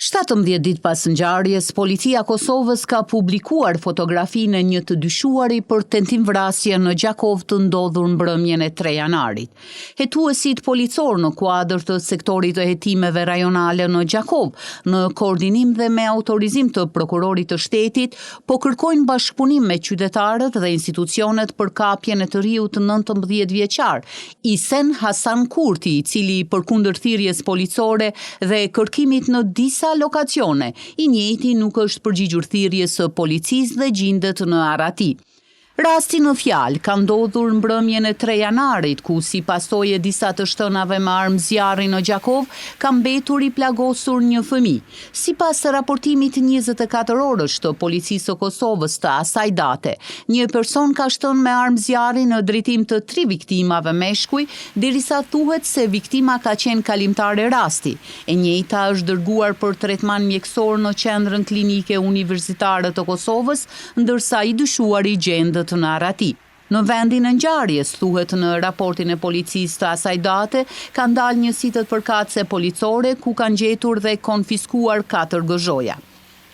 17 ditë pas ngjarjes, policia Kosovës ka publikuar fotografinë e një të dyshuari për tentimvrasje në Gjakov të ndodhur mbrëmjen e 3 janarit. Hetuesit policor në kuadër të sektorit të hetimeve rajonale në Gjakov, në koordinim dhe me autorizim të prokurorit të shtetit, po kërkojnë bashkëpunim me qytetarët dhe institucionet për kapjen e të riut 19 vjeçar, Isen Hasan Kurti, i cili përkundër thirrjes policore dhe kërkimit në disa lokacione, i njëjti nuk është përgjigjur thirrjes së policisë dhe gjendet në Arati. Rasti në fjalë ka ndodhur mbrëmjen e 3 janarit, ku si pasojë disa të shtënave me armë zjarri në Gjakov, ka mbetur i plagosur një fëmijë. Sipas raportimit 24 orësh të policisë së Kosovës të asaj date, një person ka shtënë me armë zjarri në drejtim të 3 viktimave meshkuj, derisa thuhet se viktima ka qenë kalimtare rasti. E njëjta është dërguar për tretman mjekësor në qendrën klinike universitare të Kosovës, ndërsa i dyshuari gjendet në Arati. Në vendin e ngjarjes, thuhet në raportin e policisë të asaj date, ka ndalë njësitë përkatëse policore ku kanë gjetur dhe konfiskuar 4 gëzhoja.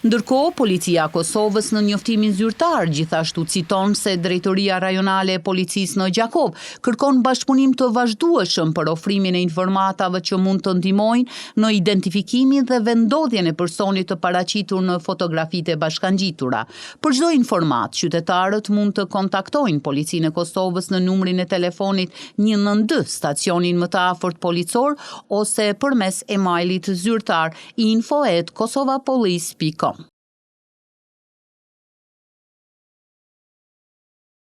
Ndërkohë, policia Kosovës në njoftimin zyrtar gjithashtu citon se drejtoria rajonale e policisë në Gjakov kërkon bashkëpunim të vazhdueshëm për ofrimin e informatave që mund të ndihmojnë në identifikimin dhe vendodhjen e personit të paraqitur në fotografitë e bashkangjitura. Për çdo informat, qytetarët mund të kontaktojnë policinë e Kosovës në numrin e telefonit 192, stacionin më të afërt policor, ose përmes emailit zyrtar info@kosovapolice.com.